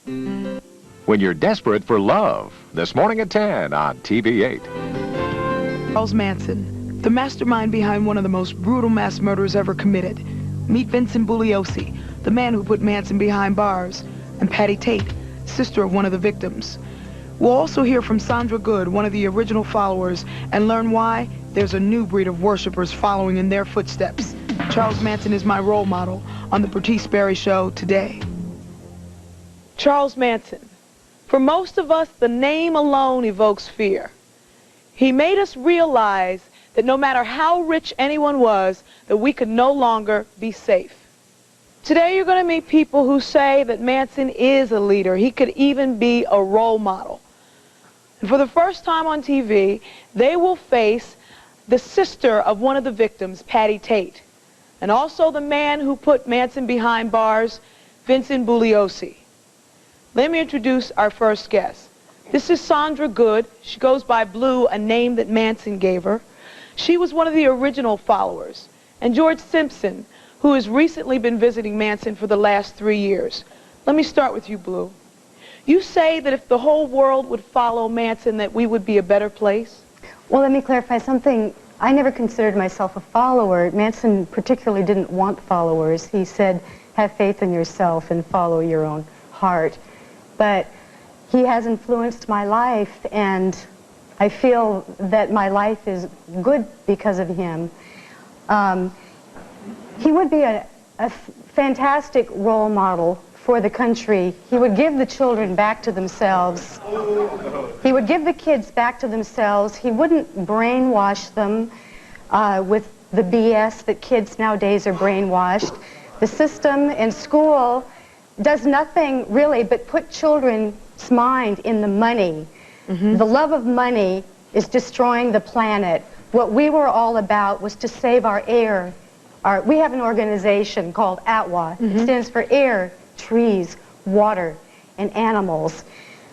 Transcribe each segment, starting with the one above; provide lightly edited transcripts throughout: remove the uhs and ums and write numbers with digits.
When you're desperate for love, this morning at 10 on TV8. Charles Manson, the mastermind behind one of the most brutal mass murders ever committed. Meet Vincent Bugliosi, the man who put Manson behind bars, and Patty Tate, sister of one of the victims. We'll also hear from Sandra Good, one of the original followers, and learn why there's a new breed of worshipers following in their footsteps. Charles Manson is my role model on the Bertice Berry Show today. Charles Manson. For most of us, the name alone evokes fear. He made us realize that no matter how rich anyone was, that we could no longer be safe. Today you're going to meet people who say that Manson is a leader. He could even be a role model. And for the first time on TV, they will face the sister of one of the victims, Patty Tate, and also the man who put Manson behind bars, Vincent Bugliosi. Let me introduce our first guest. This is Sandra Good. She goes by Blue, a name that Manson gave her. She was one of the original followers. And George Simpson, who has recently been visiting Manson for the last 3 years. Let me start with you, Blue. You say that if the whole world would follow Manson, that we would be a better place? Well, let me clarify something. I never considered myself a follower. Manson particularly didn't want followers. He said, have faith in yourself and follow your own heart. But he has influenced my life, and I feel that my life is good because of him. He would be a fantastic role model for the country. He would give the children back to themselves. He would give the kids back to themselves. He wouldn't brainwash them with the BS that kids nowadays are brainwashed. The system in school does nothing really but put children's mind in the money. The love of money is destroying the planet. What we were all about was to save our air. We have an organization called ATWA. It stands for air, trees, water, and animals.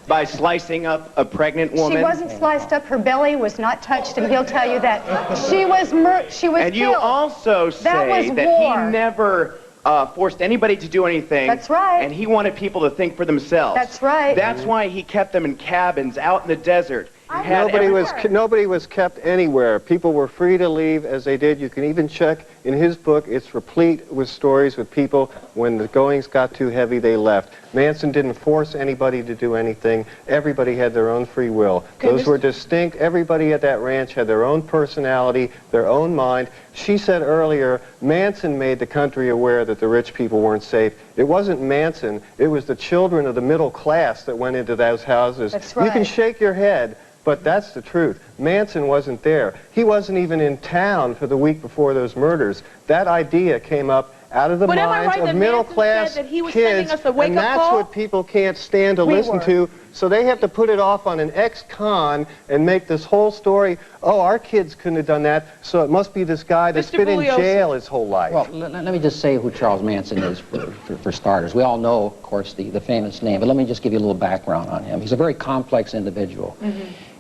By slicing up a pregnant woman? She wasn't sliced up. Her belly was not touched, and he'll tell you that. She was killed. And you also say that he never forced anybody to do anything. That's right. And he wanted people to think for themselves. That's right. That's why he kept them in cabins out in the desert. Nobody was kept anywhere. People were free to leave as they did. You can even check in his book. It's replete with stories with people when the goings got too heavy, they left. Manson didn't force anybody to do anything. Everybody had their own free will. Those were distinct. Everybody at that ranch had their own personality, their own mind. She said earlier, Manson made the country aware that the rich people weren't safe. It wasn't Manson. It was the children of the middle class that went into those houses. That's right. You can shake your head, but that's the truth. Manson wasn't there. He wasn't even in town for the week before those murders. That idea came up out of the minds of middle-class kids, and that's what people can't stand to listen to, so they have to put it off on an ex-con and make this whole story, oh, our kids couldn't have done that, so it must be this guy that's been in jail his whole life. Well, let me just say who Charles Manson is for starters. We all know, of course, the famous name, but let me just give you a little background on him. He's a very complex individual.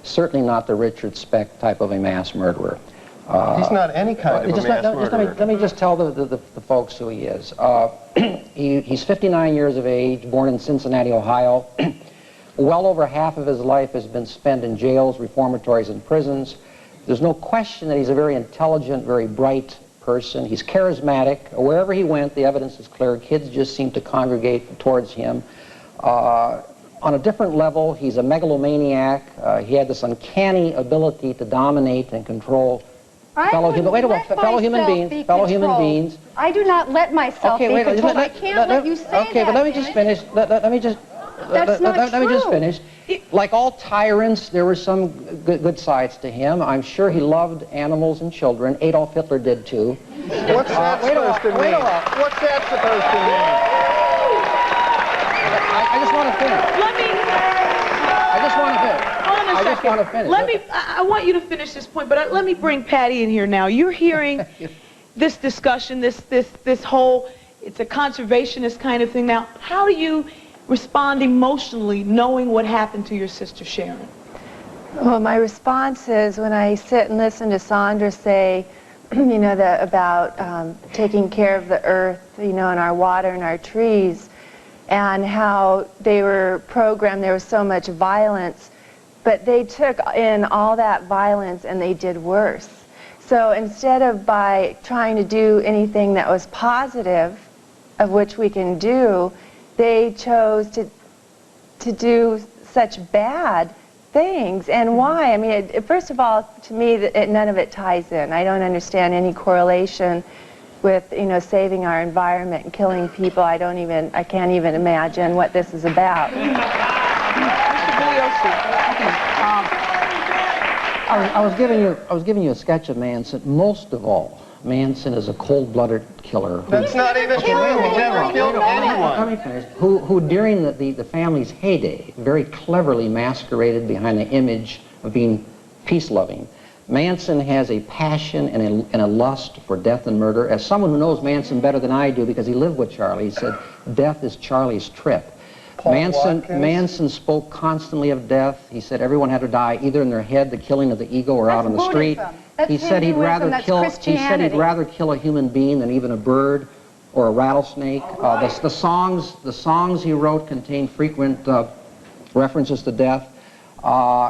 Certainly not the Richard Speck type of a mass murderer. He's not any kind of a mass murderer. Let me just tell the folks who he is. He's 59 years of age, born in Cincinnati, Ohio. Well over half of his life has been spent in jails, reformatories, and prisons. There's no question that he's a very intelligent, very bright person. He's charismatic. Wherever he went, the evidence is clear. Kids just seem to congregate towards him. On a different level, he's a megalomaniac. He had this uncanny ability to dominate and control fellow human beings. I do not let myself be controlled. I can't let you say that. Okay, but let me just finish. Let me just finish. Like all tyrants, there were some good sides to him. I'm sure he loved animals and children. Adolf Hitler did too. What's that supposed to mean? What's that supposed to mean? I just want to finish. I want you to finish this point, but let me bring Patty in here now. You're hearing this discussion, this whole, it's a conservationist kind of thing. Now, how do you respond emotionally knowing what happened to your sister Sharon? Well, my response is when I sit and listen to Sandra say, you know, about taking care of the earth, you know, and our water and our trees, and how they were programmed, there was so much violence, but they took in all that violence and they did worse. So instead of by trying to do anything that was positive, of which we can do, they chose to do such bad things. And why? I mean, first of all, to me, none of it ties in. I don't understand any correlation with, you know, saving our environment and killing people. I can't even imagine what this is about. I was giving you a sketch of Manson. Most of all, Manson is a cold-blooded killer. That's not even true. He never killed anyone. Let me finish. Who during the family's heyday, very cleverly masqueraded behind the image of being peace-loving. Manson has a passion and a lust for death and murder. As someone who knows Manson better than I do, because he lived with Charlie, he said, death is Charlie's trip. Manson spoke constantly of death. He said everyone had to die either in their head, the killing of the ego, or out on the street. He said he'd rather kill a human being than even a bird or a rattlesnake. The songs he wrote contained frequent references to death.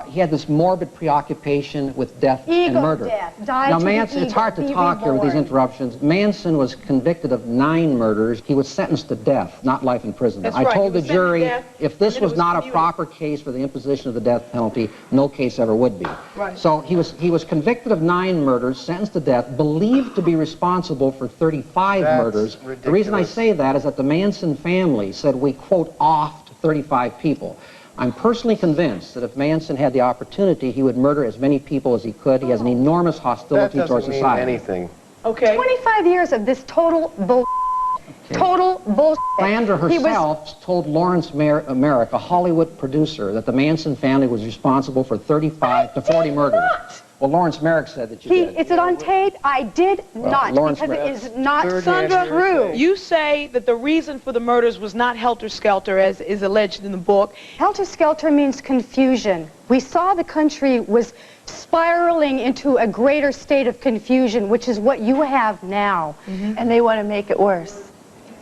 He had this morbid preoccupation with death and murder. Now, Manson, it's hard to talk here with these interruptions. Manson was convicted of 9 murders. He was sentenced to death, not life imprisonment. I told the jury, if this was not a proper case for the imposition of the death penalty, no case ever would be. Right. So he was convicted of 9 murders, sentenced to death, believed to be responsible for 35 murders. Ridiculous. The reason I say that is that the Manson family said we, quote, offed 35 people. I'm personally convinced that if Manson had the opportunity, he would murder as many people as he could. He has an enormous hostility towards society. That doesn't mean anything. Okay. 25 years of this total bull. Okay. Total bullshit. Sandra herself told Lawrence Merrick, a Hollywood producer, that the Manson family was responsible for 35 to 40 murders. Well, Lawrence Merrick said that you did. Is it on tape? I did not, because it is not true. You say that the reason for the murders was not helter-skelter, as is alleged in the book. Helter-skelter means confusion. We saw the country was spiraling into a greater state of confusion, which is what you have now. Mm-hmm. And they want to make it worse.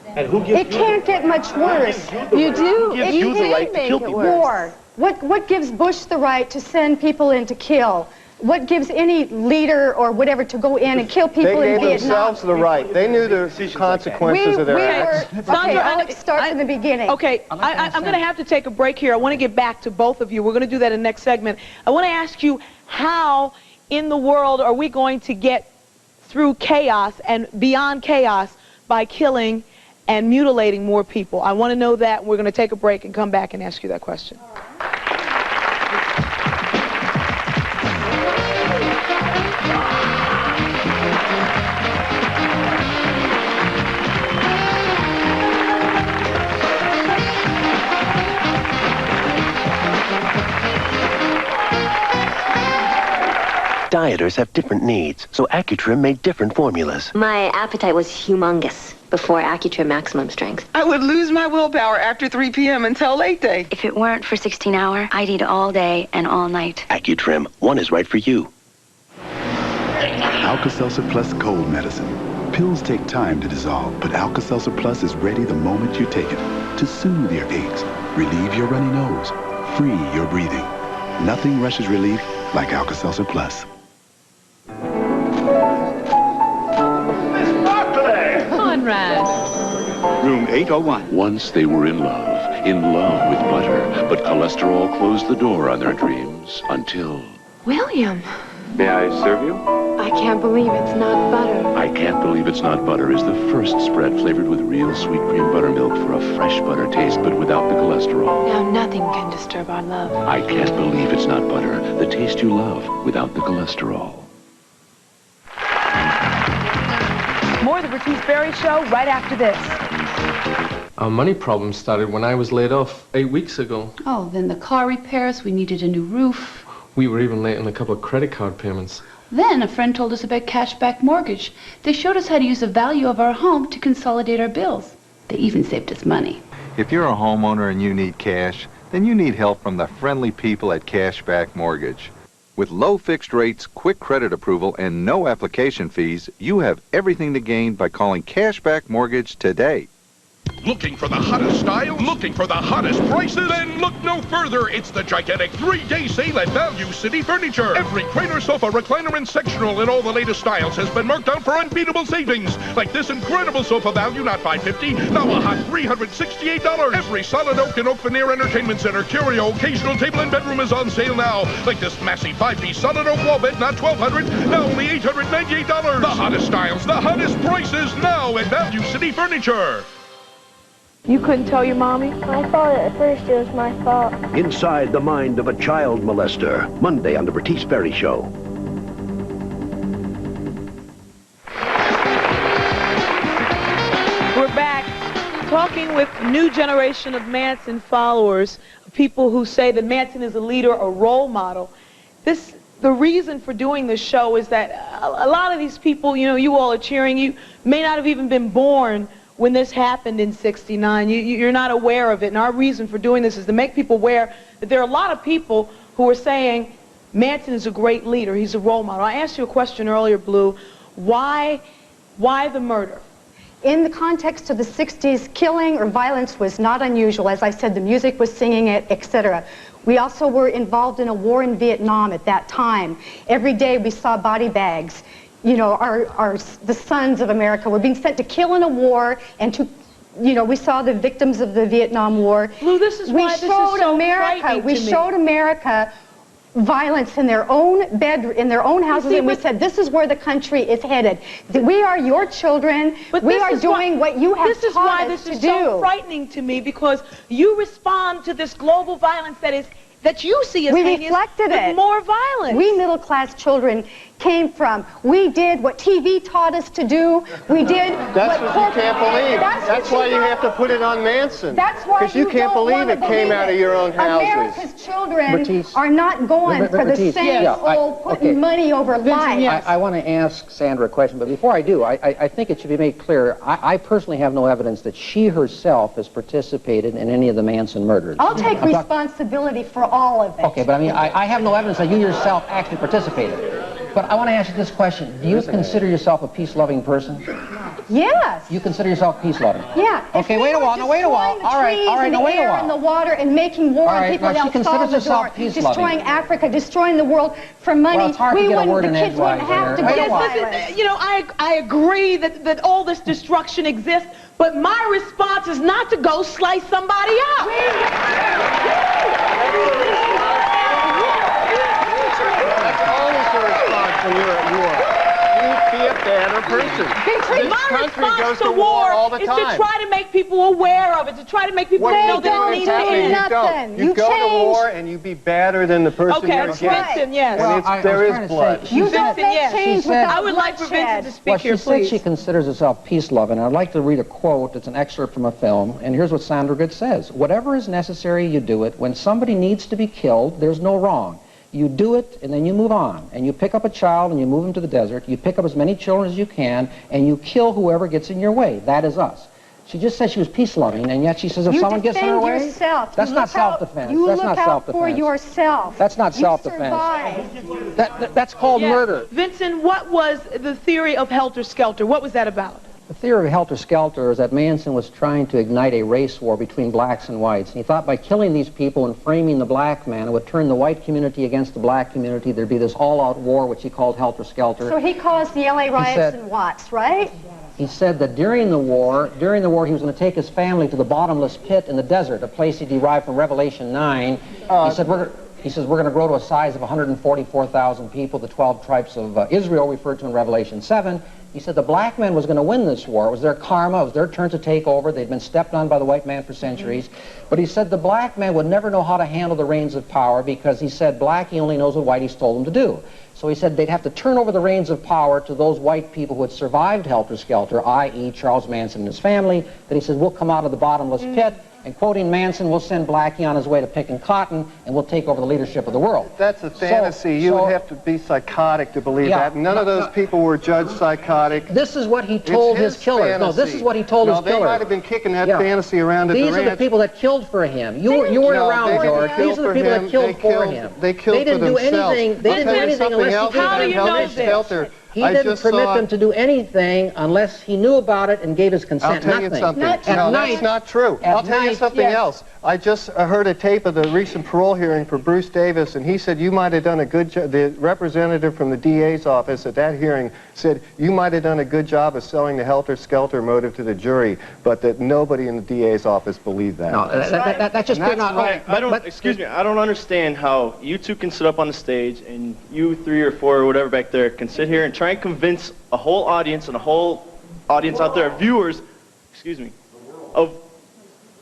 And who gives it can't get much worse. You do. It you the right to kill people. War. What gives Bush the right to send people in to kill? What gives any leader or whatever to go in and kill people in Vietnam? They gave themselves the right. They knew the consequences of their acts. Okay, I'll start from the beginning. Okay, I'm going to have to take a break here. I want to get back to both of you. We're going to do that in the next segment. I want to ask you, how in the world are we going to get through chaos and beyond chaos by killing and mutilating more people? I want to know that. We're going to take a break and come back and ask you that question. Dieters have different needs, so Accutrim made different formulas. My appetite was humongous before Accutrim Maximum Strength. I would lose my willpower after 3 p.m. until late day. If it weren't for 16-hour, I'd eat all day and all night. Accutrim, one is right for you. Alka-Seltzer Plus cold medicine. Pills take time to dissolve, but Alka-Seltzer Plus is ready the moment you take it to soothe your aches, relieve your runny nose, free your breathing. Nothing rushes relief like Alka-Seltzer Plus. Room 801. Once they were in love with butter, but cholesterol closed the door on their dreams until... William. May I serve you? I can't believe it's not butter. I Can't Believe It's Not Butter is the first spread flavored with real sweet cream buttermilk for a fresh butter taste, but without the cholesterol. Now nothing can disturb our love. I Can't Believe It's Not Butter, the taste you love without the cholesterol. More of the Bertice Berry Show right after this. Our money problem started when I was laid off 8 weeks ago. Oh, then the car repairs, we needed a new roof. We were even late on a couple of credit card payments. Then a friend told us about cashback mortgage. They showed us how to use the value of our home to consolidate our bills. They even saved us money. If you're a homeowner and you need cash, then you need help from the friendly people at Cashback Mortgage. With low fixed rates, quick credit approval, and no application fees, you have everything to gain by calling Cashback Mortgage today. Looking for the hottest styles? Looking for the hottest prices? Then look no further. It's the gigantic 3-day sale at Value City Furniture. Every crane or sofa, recliner, and sectional in all the latest styles has been marked down for unbeatable savings. Like this incredible sofa value, not $550, now a hot $368. Every solid oak and oak veneer entertainment center, curio, occasional table, and bedroom is on sale now. Like this massive 5-piece solid oak wall bed, not $1,200, now only $898. The hottest styles, the hottest prices, now at Value City Furniture. You couldn't tell your mommy? I thought at first it was my fault. Inside the Mind of a Child Molester, Monday on the Bertice Berry Show. We're back talking with a new generation of Manson followers, people who say that Manson is a leader, a role model. The reason for doing this show is that a lot of these people, you know, you all are cheering, you may not have even been born when this happened in '69. You're not aware of it, and our reason for doing this is to make people aware that there are a lot of people who are saying Manson is a great leader, he's a role model. I asked you a question earlier, Blue, why the murder? In the context of the 60s, killing or violence was not unusual. As I said, the music was singing it, etc. We also were involved in a war in Vietnam at that time. Every day we saw body bags. You know, the sons of America were being sent to kill in a war, and to, you know, we saw the victims of the Vietnam War. Blue, this is why this is so frightening to me. We showed America violence in their own in their own houses, and we said, this is where the country is headed. We are your children. We are doing what you have taught us to do. This is why this is so frightening to me, because you respond to this global violence that you see as heinous with more violence. We middle-class children came from. We did what TV taught us to do. We did That's what you can't believe. That's why you have to put it on Manson. That's why you can't believe it came out of your own houses. America's children are not going for the same old putting money over life. I want to ask Sandra a question, but before I do, I think it should be made clear, I personally have no evidence that she herself has participated in any of the Manson murders. I'll take responsibility for all of it. Okay, but I mean, I have no evidence that you yourself actually participated. But I want to ask you this question. Do you consider yourself a peace-loving person? Yes. You consider yourself peace-loving? Yeah. Okay, wait a while. Now, wait a while. All right, now, wait a while. And the water and making war on people in El Salvador, destroying Africa, destroying the world for money. Well, it's hard to get a word in edgewise there. You know, I agree that all this destruction exists, but my response is not to go slice somebody up. When you're at war, you be a better person. My response to war all the is time. to try to make people aware of it, to try to make people know that it needs to end. You go to war and you be badder than the person you're against. Vincent, yes. Well, there is blood. Vincent, yes. I would like for Vincent to speak here, please. She said she considers herself peace-loving, and I'd like to read a quote. It's an excerpt from a film, and here's what Sandra Good says. Whatever is necessary, you do it. When somebody needs to be killed, there's no wrong. You do it, and then you move on. And you pick up a child, and you move him to the desert. You pick up as many children as you can, and you kill whoever gets in your way. That is us. She just said she was peace-loving, and yet she says if someone gets in her way, yourself. That's not self-defense. You That's look not out self-defense. for yourself. That's not self-defense. That's called murder. Vincent, what was the theory of helter-skelter? What was that about? The theory of helter-skelter is that Manson was trying to ignite a race war between blacks and whites. And he thought by killing these people and framing the black man, it would turn the white community against the black community. There'd be this all-out war, which he called helter-skelter. So he caused the LA riots in Watts, right? He said that during the war, he was going to take his family to the bottomless pit in the desert, a place he derived from Revelation 9. He says, we're going to grow to a size of 144,000 people, the 12 tribes of Israel referred to in Revelation 7. He said the black man was going to win this war. It was their karma. It was their turn to take over. They'd been stepped on by the white man for centuries. But he said the black man would never know how to handle the reins of power because he said Blackie only knows what Whitey's told him to do. So he said they'd have to turn over the reins of power to those white people who had survived helter-skelter, i.e. Charles Manson and his family. That he says, we'll come out of the bottomless pit. And quoting Manson, we'll send Blackie on his way to picking cotton, and we'll take over the leadership of the world. That's a fantasy. You would have to be psychotic to believe that. None of those people were judged psychotic. This is what he told his killers. Fantasy. No, this is what he told his killers. They might have been kicking that fantasy around at the ranch. These are the people that killed for him. You weren't around, George. These are the people that killed for him. They killed for themselves. They didn't do anything. They didn't do anything unless he gave them help. He didn't permit them to do anything unless he knew about it and gave his consent. I'll tell you something. No, that's not true. I'll tell you something else. I just heard a tape of the recent parole hearing for Bruce Davis, and he said you might have done a good job. The representative from the DA's office at that hearing said you might have done a good job of selling the helter-skelter motive to the jury, but that nobody in the DA's office believed that. No, that's just not right. Excuse me, I don't understand how you two can sit up on the stage and you 3 or 4 or whatever back there can sit here and try and convince a whole audience and a whole audience out there, viewers, excuse me, of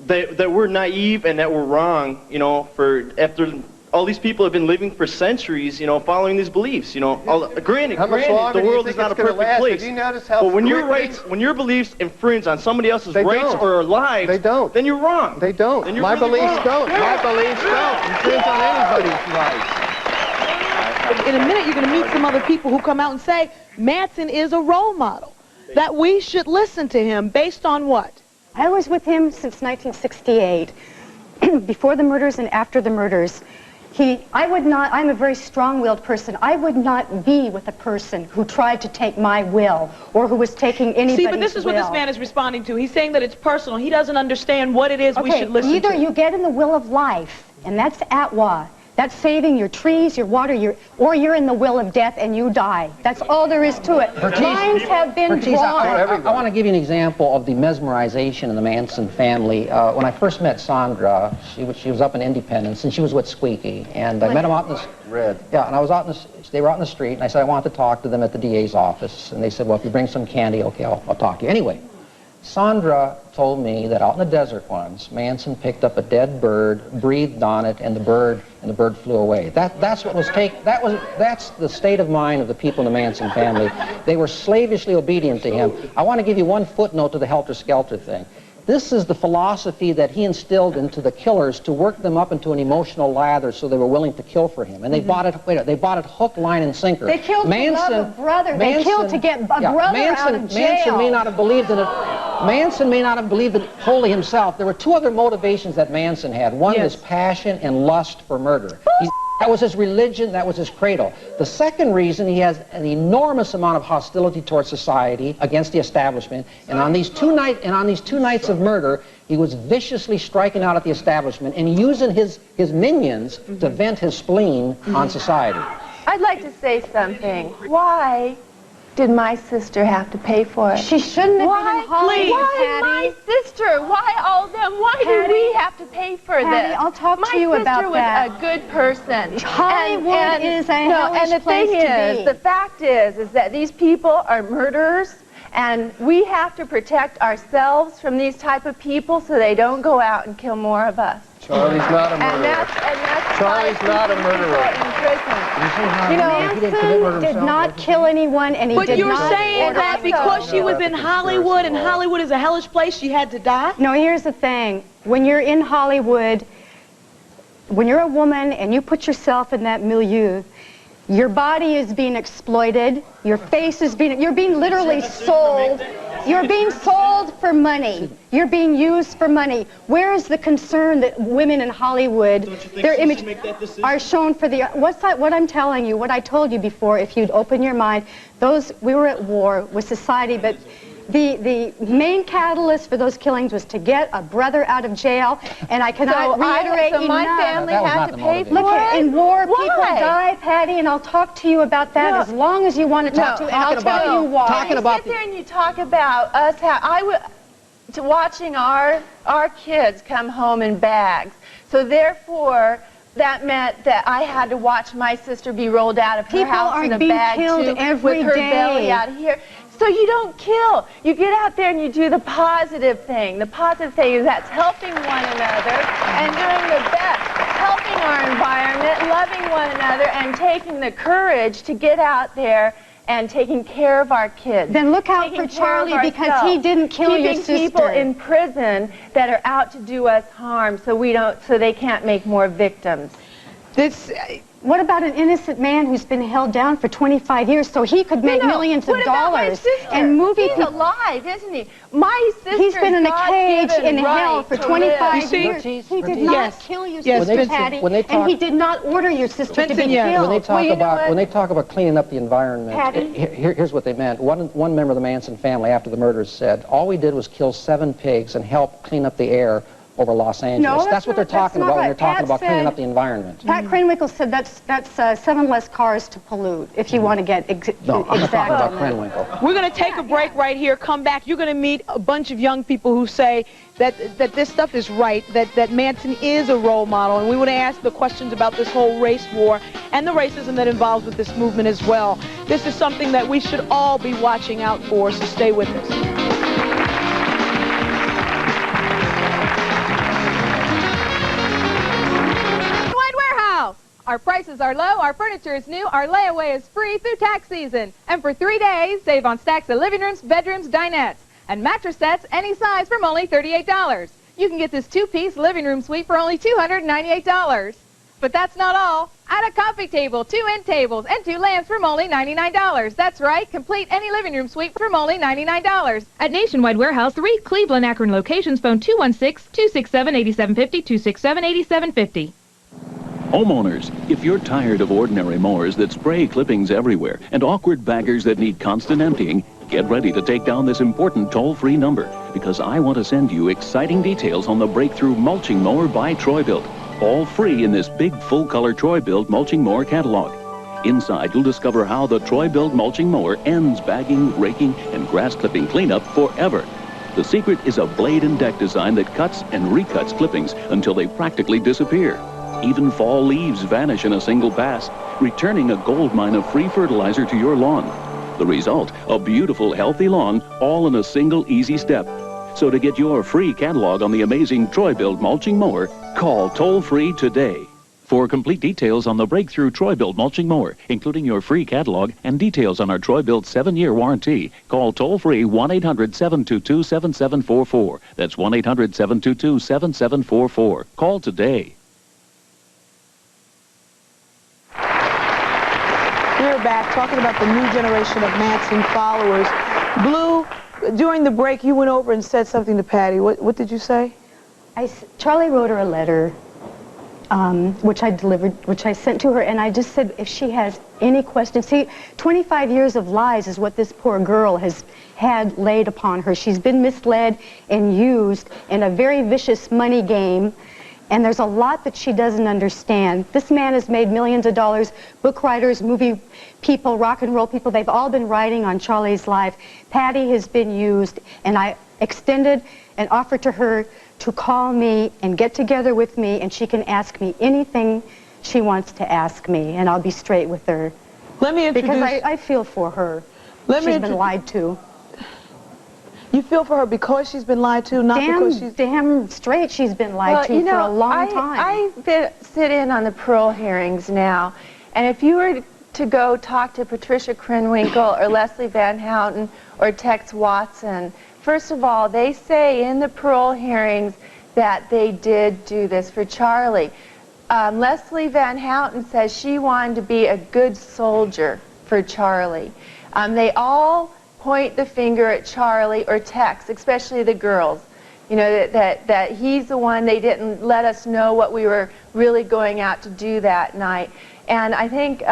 that we're naive and that we're wrong, you know, for after all these people have been living for centuries, you know, following these beliefs, you know. Granted, the world is not a perfect place. But when your rights, when your beliefs infringe on somebody else's rights or lives, then you're wrong. They don't. Then you're My really beliefs wrong. don't. My beliefs don't infringe on anybody's rights. In a minute, you're going to meet some other people who come out and say Manson is a role model, that we should listen to him based on what? I was with him since 1968, before the murders and after the murders. I'm a very strong-willed person. I would not be with a person who tried to take my will or who was taking anybody's will. See, but this is what this man is responding to. He's saying that it's personal. He doesn't understand what it is we should listen to. Either you get in the will of life, and that's Atwa. That's saving your trees, your water, or you're in the will of death and you die. That's all there is to it. Lines have been drawn. I want to give you an example of the mesmerization in the Manson family. When I first met Sandra, she was up in Independence, and she was with Squeaky. And I met them out in the... Yeah, and I was out in the... They were out in the street, and I said I wanted to talk to them at the DA's office. And they said, well, if you bring some candy, okay, I'll talk to you. Anyway, Sandra told me that out in the desert once, Manson picked up a dead bird, breathed on it, and the bird flew away. That's the state of mind of the people in the Manson family. They were slavishly obedient to him. I want to give you one footnote to the helter-skelter thing. This is the philosophy that he instilled into the killers to work them up into an emotional lather so they were willing to kill for him. And they bought it. They bought it hook, line, and sinker. They killed to love a brother. They killed to get a brother out of jail. Manson may not have believed in it. Manson may not have believed in it wholly himself. There were 2 other motivations that Manson had. One was passion and lust for murder. That was his religion, that was his credo. The second reason, he has an enormous amount of hostility towards society, against the establishment, and on these two nights of murder, he was viciously striking out at the establishment and using his minions to vent his spleen on society. I'd like to say something. Why did my sister have to pay for it? She shouldn't have been in Hollywood, Why my sister? Why all of them? Why do we have to pay for this? I'll talk to you about that. My sister was a good person. Hollywood is a hellish place to be. The fact is that these people are murderers, and we have to protect ourselves from these type of people so they don't go out and kill more of us. Charlie's not a murderer. And that's Charlie's not a murderer. In prison. You know, Manson did not kill anyone, and he did not... But you're saying that because she was in Hollywood, and Hollywood is a hellish place, she had to die? No, here's the thing. When you're in Hollywood, when you're a woman and you put yourself in that milieu, your body is being exploited, your face is being... You're being literally sold. You're being sold for money. You're being used for money. Where is the concern that women in Hollywood, their image, are shown for the... What I'm telling you, what I told you before, if you'd open your mind, we were at war with society, but the main catalyst for those killings was to get a brother out of jail, and I cannot reiterate enough. So my family had to pay for it? Look, in war, people die, Patty, and I'll talk to you about that as long as you want to talk to, and I'll tell you why. You sit there and you talk about us, watching our kids come home in bags. So therefore, that meant that I had to watch my sister be rolled out of her house in a bag too, with her belly out here. So you don't kill. You get out there and you do the positive thing. The positive thing is that's helping one another and doing the best, helping our environment, loving one another, and taking the courage to get out there and taking care of our kids. Then look out for Charlie, because he didn't kill your sister. Keeping people in prison that are out to do us harm so they can't make more victims. What about an innocent man who's been held down for 25 years so he could make millions of dollars? And movie He's alive, isn't he? My sister. He's been in a cage in hell for 25 years. Bertice, He did Bertice. not kill you, Sister Patty, and he did not order your sister to be killed. When they talk about cleaning up the environment, Patty? here's what they meant. One member of the Manson family, after the murders, said, all we did was kill 7 pigs and help clean up the air over Los Angeles. No, that's what they're talking about when they're talking about cleaning up the environment. Pat Krenwinkel said that's 7 less cars to pollute, if you want to get No, I'm not talking about Krenwinkel. We're going to take a break right here, come back. You're going to meet a bunch of young people who say that this stuff is right, that Manson is a role model, and we want to ask the questions about this whole race war and the racism that involves with this movement as well. This is something that we should all be watching out for, so stay with us. Our prices are low, our furniture is new, our layaway is free through tax season. And for 3 days, save on stacks of living rooms, bedrooms, dinettes, and mattress sets any size from only $38. You can get this 2-piece living room suite for only $298. But that's not all. Add a coffee table, 2 end tables, and 2 lamps from only $99. That's right, complete any living room suite from only $99. At Nationwide Warehouse, 3 Cleveland, Akron locations, phone 216-267-8750, 267-8750. Homeowners, if you're tired of ordinary mowers that spray clippings everywhere and awkward baggers that need constant emptying, get ready to take down this important toll-free number, because I want to send you exciting details on the breakthrough mulching mower by Troy-Bilt, all free in this big full-color Troy-Bilt mulching mower catalog. Inside, you'll discover how the Troy-Bilt mulching mower ends bagging, raking, and grass clipping cleanup forever. The secret is a blade and deck design that cuts and recuts clippings until they practically disappear. Even fall leaves vanish in a single pass, returning a gold mine of free fertilizer to your lawn. The result, a beautiful, healthy lawn, all in a single easy step. So to get your free catalog on the amazing Troy-Bilt mulching mower, call toll-free today. For complete details on the breakthrough Troy-Bilt mulching mower, including your free catalog and details on our Troy-Bilt 7-year warranty, call toll-free 1-800-722-7744. That's 1-800-722-7744. Call today. We're back talking about the new generation of Manson followers. Blue, during the break, you went over and said something to Patty. What did you say? Charlie wrote her a letter, which I sent to her, and I just said if she has any questions. See, 25 years of lies is what this poor girl has had laid upon her. She's been misled and used in a very vicious money game. And there's a lot that she doesn't understand. This man has made millions of dollars. Book writers, movie people, rock and roll people, they've all been writing on Charlie's life. Patty has been used, and I extended an offer to her to call me and get together with me, and she can ask me anything she wants to ask me, and I'll be straight with her. Let me introduce... Because I feel for her. She's been lied to. You feel for her because she's been lied to, not because she's... Damn straight she's been lied to for a long time. I sit in on the parole hearings now, and if you were to go talk to Patricia Krenwinkel or Leslie Van Houten or Tex Watson, first of all, they say in the parole hearings that they did do this for Charlie. Leslie Van Houten says she wanted to be a good soldier for Charlie. They all point the finger at Charlie or Tex, especially the girls. You know, that he's the one, they didn't let us know what we were really going out to do that night. And I think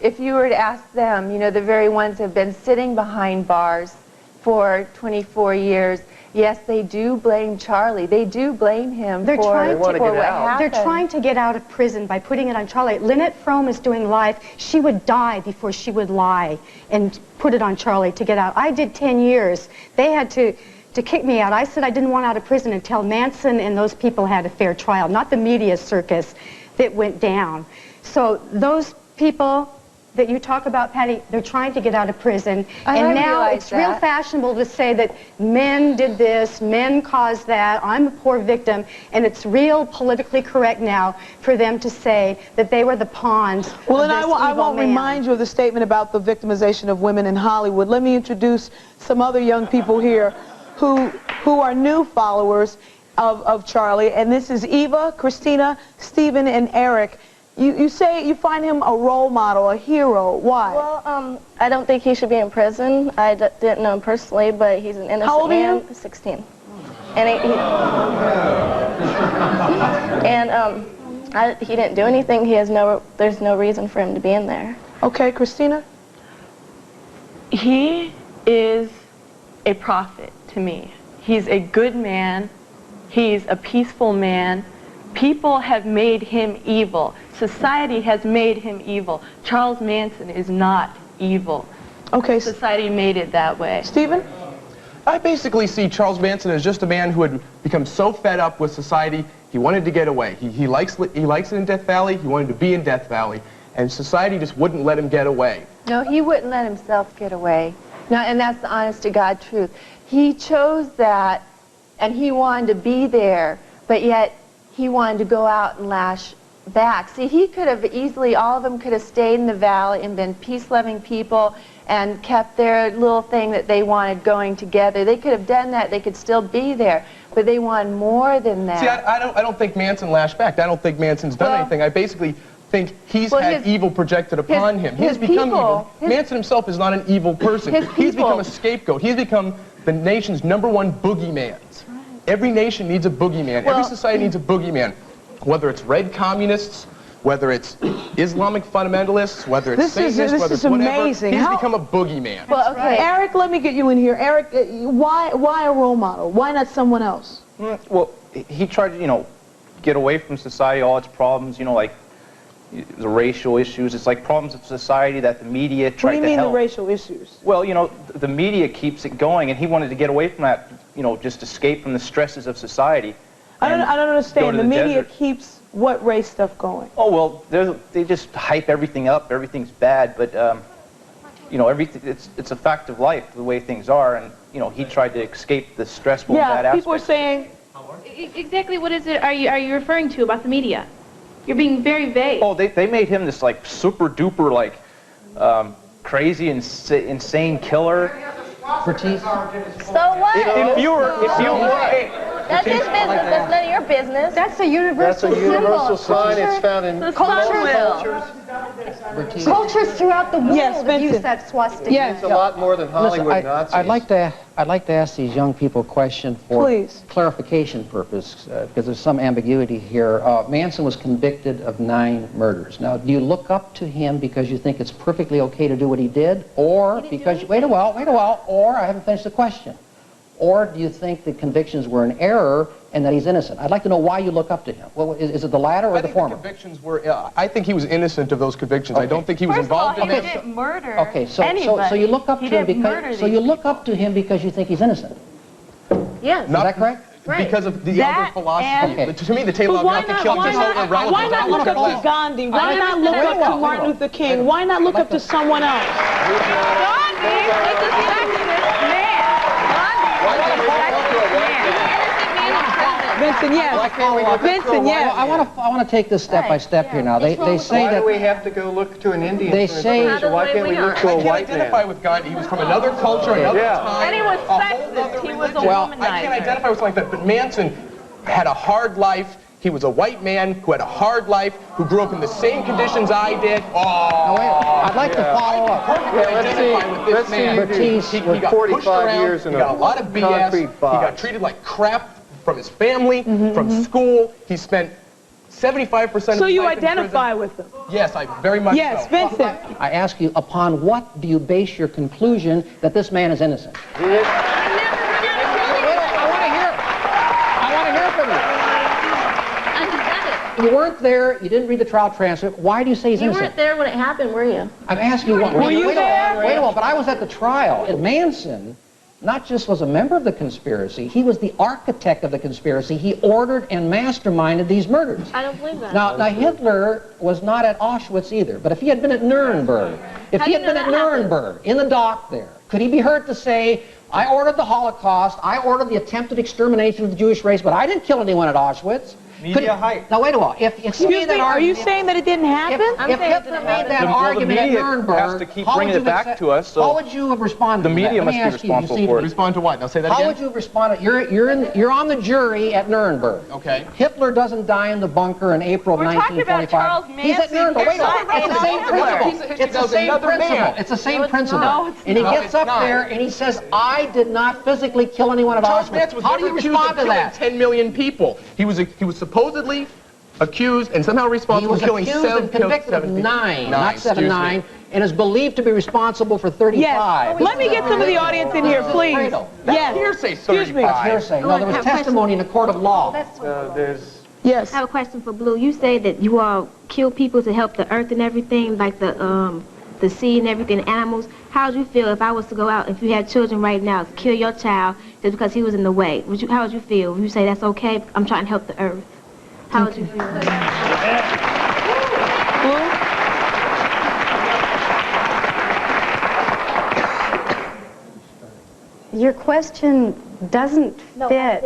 if you were to ask them, you know, the very ones who have been sitting behind bars for 24 years, yes, they do blame Charlie. They do blame him for what happened. They're trying to get out of prison by putting it on Charlie. Lynette Frome is doing life. She would die before she would lie and put it on Charlie to get out. I did 10 years. They had to kick me out. I said I didn't want out of prison until Manson and those people had a fair trial, not the media circus that went down. So those people that you talk about, Patty, they're trying to get out of prison. And now it's real fashionable to say that men did this, men caused that, I'm a poor victim, and it's real politically correct now for them to say that they were the pawns of this evil man. Well, and I won't remind you of the statement about the victimization of women in Hollywood. Let me introduce some other young people here who are new followers of Charlie, and this is Eva, Christina, Stephen, and Eric. You say you find him a role model, a hero. Why? Well, I don't think he should be in prison. I didn't know him personally, but he's an innocent How old man. are you? 16. And he didn't do anything. There's no reason for him to be in there. Okay, Christina? He is a prophet to me. He's a good man. He's a peaceful man. People have made him evil. Society has made him evil. Charles Manson is not evil. Okay. Society made it that way. Stephen? I basically see Charles Manson as just a man who had become so fed up with society, he wanted to get away. He likes it in Death Valley. He wanted to be in Death Valley. And society just wouldn't let him get away. No, he wouldn't let himself get away. No, and that's the honest to God truth. He chose that, and he wanted to be there, but yet he wanted to go out and lash back. See, he could have easily, all of them could have stayed in the valley and been peace-loving people and kept their little thing that they wanted going together. They could have done that. They could still be there, but they wanted more than that. See, I don't think Manson lashed back. I don't think Manson's done anything. I basically think he's had evil projected upon him. He's become evil. Manson himself is not an evil person. He's become a scapegoat. He's become the nation's #1 boogeyman. Every nation needs a boogeyman. Every society needs a boogeyman. Whether it's red communists, whether it's Islamic fundamentalists, whether it's Satanists, whether it's whatever. Amazing. He's become a boogeyman. Well, okay. Eric, let me get you in here. Eric, why a role model? Why not someone else? Well, he tried to, get away from society, all its problems, like the racial issues. It's like problems of society that the media tried to help. What do you mean the racial issues? Well, the media keeps it going, and he wanted to get away from that, just escape from the stresses of society. I don't understand. The media keeps what race stuff going? Oh, well, they just hype everything up. Everything's bad, but, everything, it's a fact of life, the way things are, and, he tried to escape the stressful bad aspects. Yeah, people are saying... Exactly what is it are you referring to about the media? You're being very vague. Oh, they made him this, super duper, crazy, insane killer. So what? If you were, that's his business. That's none of your business. That's a universal That's a universal symbol. sign. It's found in cultures. Cultures throughout the world use Vincent. that swastika. It's a lot more than Hollywood Listen, Nazis. I'd like to ask these young people a question for clarification purpose, because there's some ambiguity here. Manson was convicted of 9 murders. Now, do you look up to him because you think it's perfectly okay to do what he did, or because wait a while, or I haven't finished the question, or do you think the convictions were an error and that he's innocent? I'd like to know why you look up to him. Well, is it the latter or the former? The convictions were. I think he was innocent of those convictions. Okay. I don't think he was involved in He them. didn't murder Okay, so you look up to him because you think he's innocent. Yes. Is that correct? Because of the other philosophy. To me, the tale of not to kill is so irrelevant. Why not look up to Gandhi? Why not look up to Martin Luther King? Why not look up to someone else? Gandhi is a sexist man. Vincent, yes. Vincent, yes. I want to take this step by step here now. They say why that do we have to go look to an Indian? They say why can't we look to a white man? I can't identify with Gandhi. He was from another culture, another time. And he was sexist. He was a womanizer. I can't identify with like that. But Manson had a hard life. He was a white man who had a hard life, who grew up in the same conditions I did. Now, wait, I'd like to follow up. Let's see Bertice, he got 45 years in he got a lot of BS. He got treated like crap from his family, from school. He spent 75% of his life So you in identify prison. with them? Yes, I very much Yes, so. Vincent. I ask you, upon what do you base your conclusion that this man is innocent? You weren't there, you didn't read the trial transcript. Why do you say he's innocent? You weren't there when it happened, were you? I'm asking you what. Were you there? Wait a while, but I was at the trial. And Manson not just was a member of the conspiracy, he was the architect of the conspiracy. He ordered and masterminded these murders. I don't believe that. Now Hitler was not at Auschwitz either, but if he had been at Nuremberg, in the dock there, could he be heard to say, I ordered the Holocaust, I ordered the attempted extermination of the Jewish race, but I didn't kill anyone at Auschwitz? Media hype. Now, wait a while. If Excuse me, are you saying that it didn't happen? If Hitler made that argument at Nuremberg, has to keep bringing it back to us. So how would you have responded? The media must be responsible for it. Respond to what? Now say that How again. would you have responded? You're on the jury at Nuremberg. Okay. Hitler doesn't die in the bunker in April of 1945. He's at Nuremberg. Wait a minute. It's the same principle. It's the same principle. It's the same principle. And he gets up there and he says, "I did not physically kill anyone at Auschwitz." How do you respond to that? 10 million people. He was supposedly accused and somehow responsible for killing 7 He was accused and convicted of 9, not 7, 9, and is believed to be responsible for 35. Yes. Let me get some of the audience in here, please. Yes. Hearsay. Excuse me. That's hearsay. No, there was testimony in a court of law. Yes. I have a question for Blue. You say that you all kill people to help the earth and everything, like the sea and everything, animals. How would you feel if I was to go out, if you had children right now, kill your child just because he was in the way? How would you feel? Would you say that's okay? I'm trying to help the earth. How would you feel? Your question doesn't fit.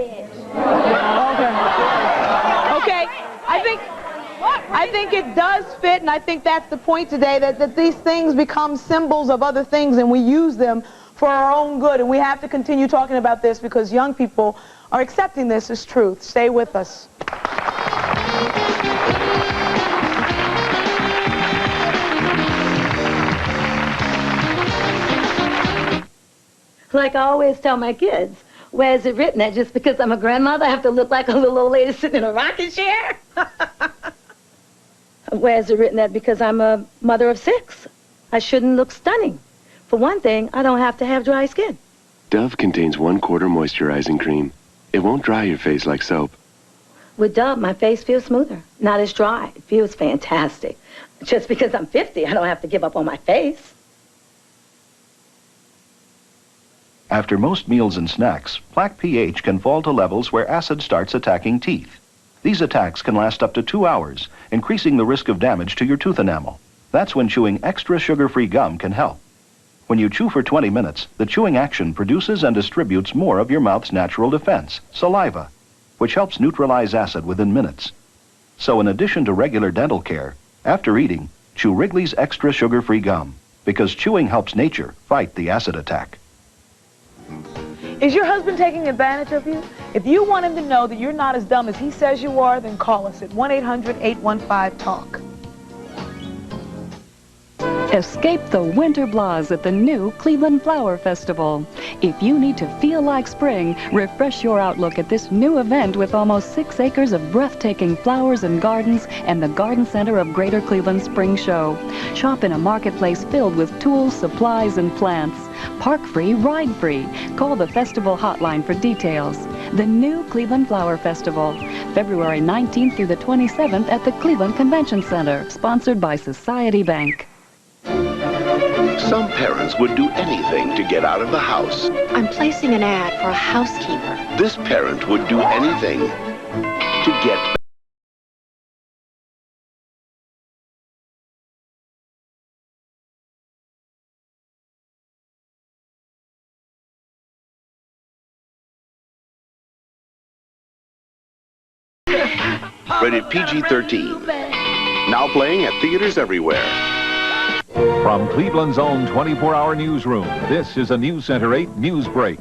Okay, I think it does fit, and I think that's the point today, that these things become symbols of other things, and we use them for our own good, and we have to continue talking about this because young people are accepting this as truth. Stay with us. Like I always tell my kids, where is it written that just because I'm a grandmother, I have to look like a little old lady sitting in a rocking chair? Where is it written that because I'm a mother of 6, I shouldn't look stunning? For one thing, I don't have to have dry skin. Dove contains 1/4 moisturizing cream. It won't dry your face like soap. With Dove, my face feels smoother, not as dry. It feels fantastic. Just because I'm 50, I don't have to give up on my face. After most meals and snacks, plaque pH can fall to levels where acid starts attacking teeth. These attacks can last up to 2 hours, increasing the risk of damage to your tooth enamel. That's when chewing extra sugar-free gum can help. When you chew for 20 minutes, the chewing action produces and distributes more of your mouth's natural defense, saliva, which helps neutralize acid within minutes. So in addition to regular dental care, after eating, chew Wrigley's extra sugar-free gum, because chewing helps nature fight the acid attack. Is your husband taking advantage of you? If you want him to know that you're not as dumb as he says you are, then call us at 1-800-815-TALK. Escape the winter blahs at the new Cleveland Flower Festival. If you need to feel like spring, refresh your outlook at this new event with almost 6 acres of breathtaking flowers and gardens and the garden center of Greater Cleveland Spring Show. Shop in a marketplace filled with tools, supplies, and plants. Park free, ride free. Call the festival hotline for details. The new Cleveland Flower Festival, February 19th through the 27th at the Cleveland Convention Center, sponsored by Society Bank. Some parents would do anything to get out of the house. I'm placing an ad for a housekeeper. This parent would do anything to get back. Rated PG-13. Now playing at theaters everywhere. From Cleveland's own 24-hour newsroom, this is a News Center 8 News Break.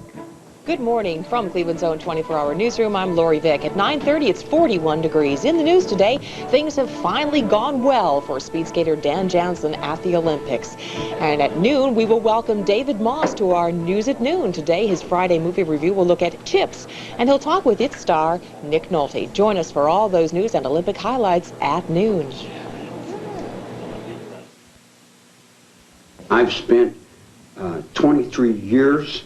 Good morning from Cleveland's own 24-hour newsroom. I'm Lori Vick. At 9:30, it's 41 degrees. In the news today, things have finally gone well for speed skater Dan Jansen at the Olympics. And at noon, we will welcome David Moss to our News at Noon. Today, his Friday movie review will look at Chips, and he'll talk with its star, Nick Nolte. Join us for all those news and Olympic highlights at noon. I've spent 23 years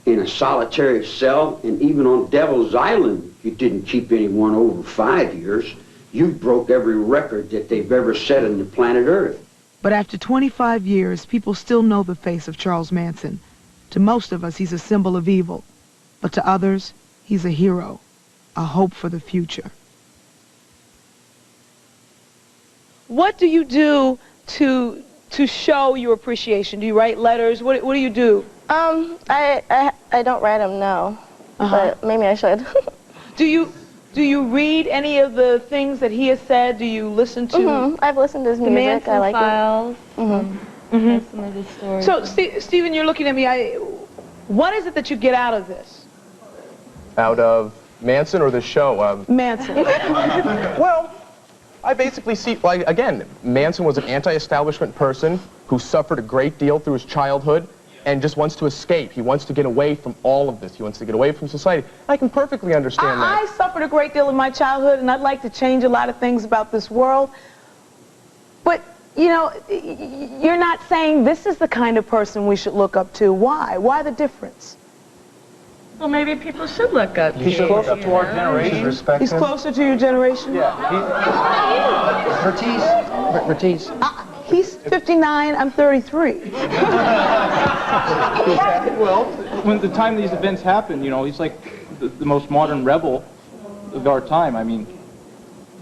in a solitary cell, and even on Devil's Island, you didn't keep anyone over 5 years. You broke every record that they've ever set on the planet Earth. But after 25 years, people still know the face of Charles Manson. To most of us, he's a symbol of evil. But to others, he's a hero, a hope for the future. What do you do to show your appreciation? Do you write letters? What do you do? I don't write them, no. But maybe I should. Do you Do you read any of the things that he has said? Do you listen to? I've listened to his music. Manson I like Files. it. Some of his stories. So, Stephen, you're looking at me. What is it that you get out of this? Out of Manson or the show? Manson. Well, I basically see, like, again, Manson was an anti-establishment person who suffered a great deal through his childhood and just wants to escape. He wants to get away from all of this. He wants to get away from society. I can perfectly understand that. I suffered a great deal in my childhood, and I'd like to change a lot of things about this world. But, you know, you're not saying this is the kind of person we should look up to. Why? Why the difference? Well, maybe people should look up to He's closer to our generation. He's closer to your generation? Yeah. Bertice. He's 59, I'm 33. Well, when the time these events happen, you know, he's like the most modern rebel of our time. I mean,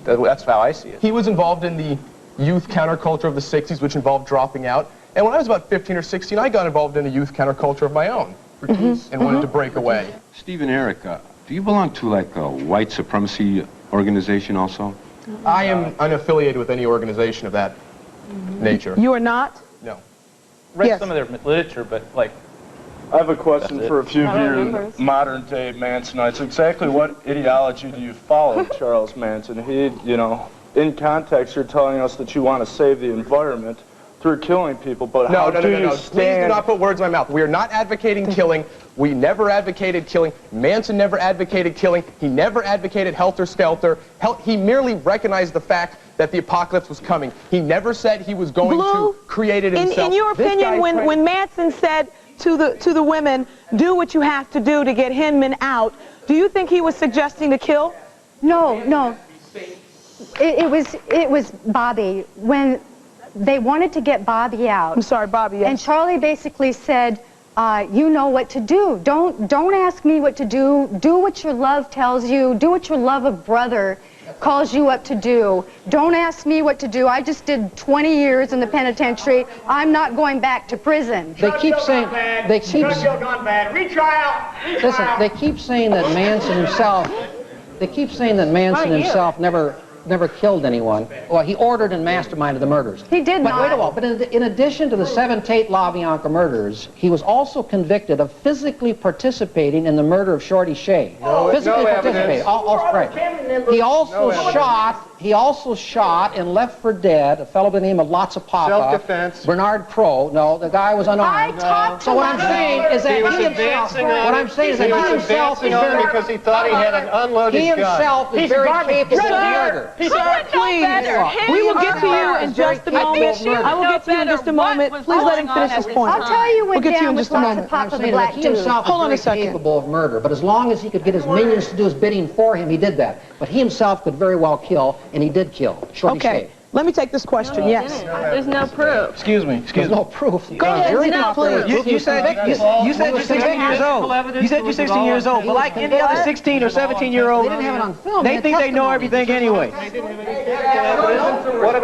that's how I see it. He was involved in the youth counterculture of the 60s, which involved dropping out. And when I was about 15 or 16, I got involved in the youth counterculture of my own and wanted to break away. Stephen, Eric, do you belong to like a white supremacy organization also? I am unaffiliated with any organization of that nature. You are not? No. Read some of their literature, but like... I have a question for a few of you modern-day Mansonites. Exactly what ideology do you follow, Charles Manson? He, you know, in context, you're telling us that you want to save the environment through killing people, but how do you stand... Please do not put words in my mouth. We are not advocating killing. We never advocated killing. Manson never advocated killing. He never advocated helter skelter. He merely recognized the fact that the apocalypse was coming. He never said he was going to create it himself. In your opinion, when Manson said to the women, do what you have to do to get Hinman out, do you think he was suggesting to kill? No, no. It was Bobby. When they wanted to get Bobby out. I'm sorry, Bobby, yes. And Charlie basically said, you know what to do. Don't ask me what to do. Do what your love tells you. Do what your love of brother calls you up to do. Don't ask me what to do. I just did 20 years in the penitentiary. I'm not going back to prison. They keep saying, Listen, they keep saying that Manson himself, never killed anyone. Well, he ordered and masterminded the murders. He did not. But wait a while. But in addition to the 7 Tate LaBianca murders, he was also convicted of physically participating in the murder of Shorty Shea. Physically participating. Right. He also shot and left for dead a fellow by the name of Lotsa Papa. Self-defense. Bernard Crow. No, the guy was unarmed. So what I'm saying is that he himself. What I'm saying is that he himself is very because he thought he had an unloaded gun. He himself is very capable of murder. Sir, please. We will get to you in just a moment. I will get to you in just a moment. Please let him finish his point. I'll tell you We'll get to you in just a moment. Papa the Black He himself Hold on a is very second. capable of murder, but as long as he could get his minions to do his bidding for him, he did that. But he himself could very well kill, and he did kill. Shorty Shea. Let me take this question. Yes. There's no proof. Excuse me. There's no proof. Go ahead. You said you're 16 years old. You said you're 16 years old, but like any other 16 or 17-year-old, They didn't have it on film. they think they know everything anyway. What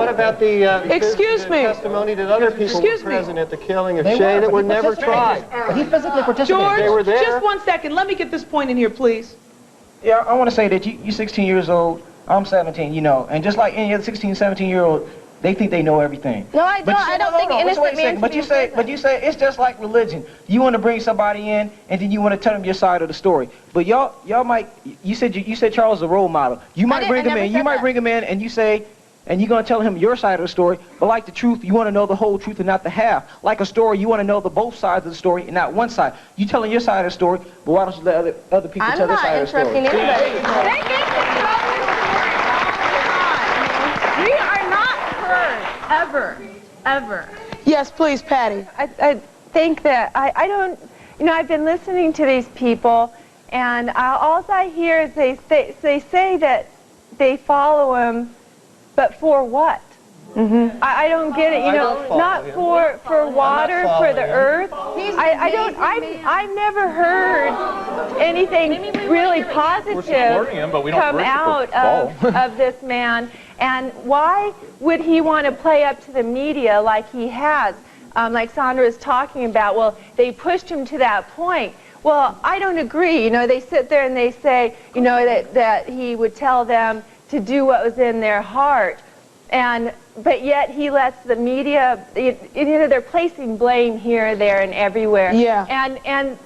about the Excuse me. testimony that other people were present at the killing of Shea that were never tried? But he physically participated. George, They were there. just 1 second. Let me get this point in here, please. Yeah, I want to say that you're 16 years old, I'm 17, you know, and just like any other 16, 17-year-old, they think they know everything. No, I don't. I don't think innocent man. But you say it's just like religion. You want to bring somebody in, and then you want to tell them your side of the story. But y'all might. You said Charles is a role model. You might bring him in. You might bring him in, and you say. And you're going to tell him your side of the story, but like the truth, you want to know the whole truth and not the half. Like a story, you want to know the both sides of the story and not one side. You telling your side of the story, but why don't you let other people tell their side of the story? I'm not interrupting anybody. We are not heard, ever. Yes, please, Patty. I think that, I don't, you know, I've been listening to these people, and all I hear is they say that they follow him, but for what? I don't get it, you know, not for water, for the earth. I've never heard anything really positive come out of this man. And why would he want to play up to the media like he has? Like Sandra is talking about, well, they pushed him to that point. Well, I don't agree. You know, they sit there and they say, you know, that he would tell them to do what was in their heart. But yet he lets the media, you know, they're placing blame here, there, and everywhere. Yeah. And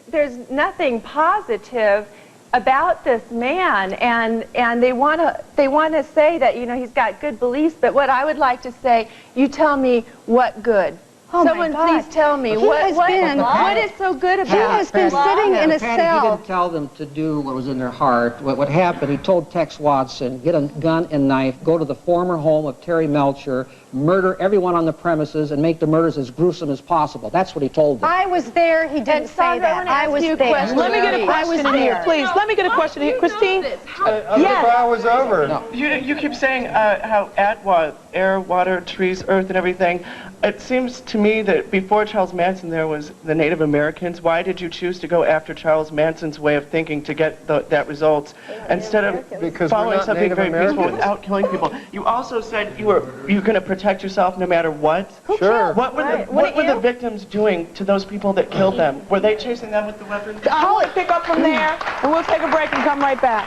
there's nothing positive about this man, and they want to say that, you know, he's got good beliefs. But what I would like to say, you tell me what good. Oh, someone please tell me what is so good about it. He has been sitting in a cell. He didn't tell them to do what was in their heart. What happened, he told Tex Watson, get a gun and knife, go to the former home of Terry Melcher, murder everyone on the premises, and make the murders as gruesome as possible. That's what he told them. I was there. He didn't say that. I was there. Let me get a question in here, please. Let me get a question here. Christine? Yes. The trial was over. No. You keep saying how air, water, trees, earth, and everything. It seems to me that before Charles Manson there was the Native Americans. Why did you choose to go after Charles Manson's way of thinking to get that results instead of following something very peaceful without killing people? You also said you were going to protect yourself no matter what. Sure. What were the victims doing to those people that killed them? Were they chasing them with the weapons? I want to pick up from there, and we'll take a break and come right back.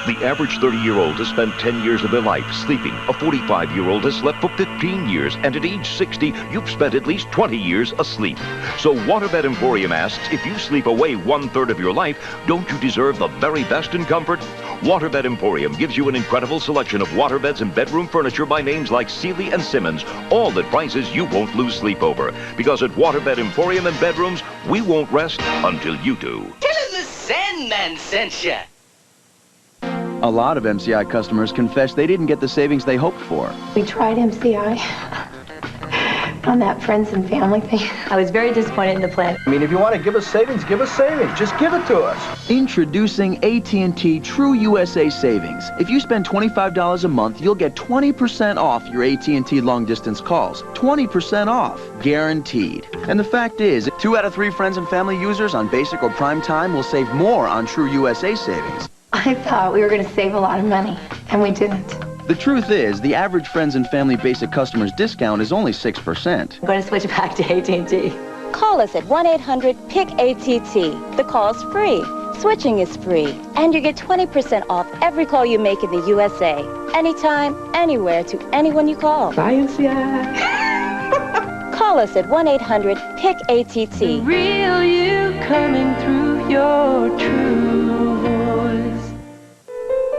The average 30-year-old has spent 10 years of their life sleeping. A 45-year-old has slept for 15 years, and at age 60, you've spent at least 20 years asleep. So Waterbed Emporium asks, if you sleep away 1/3 of your life, don't you deserve the very best in comfort? Waterbed Emporium gives you an incredible selection of waterbeds and bedroom furniture by names like Sealy and Simmons, all at prices you won't lose sleep over. Because at Waterbed Emporium and Bedrooms, we won't rest until you do. Tell him the Sandman sent you. A lot of MCI customers confess they didn't get the savings they hoped for. We tried MCI on that friends and family thing. I was very disappointed in the plan. I mean, if you want to give us savings, give us savings. Just give it to us. Introducing AT&T True USA Savings. If you spend $25 a month, you'll get 20% off your AT&T long-distance calls. 20% off, guaranteed. And the fact is, 2 out of 3 friends and family users on basic or prime time will save more on True USA Savings. I thought we were going to save a lot of money, and we didn't. The truth is, the average friends and family basic customer's discount is only 6%. I'm going to switch back to AT&T. Call us at 1-800-PIC-ATT. The call's free. Switching is free. And you get 20% off every call you make in the USA. Anytime, anywhere, to anyone you call. Bye, MCI. Call us at 1-800-PIC-ATT. The real you coming through your true voice.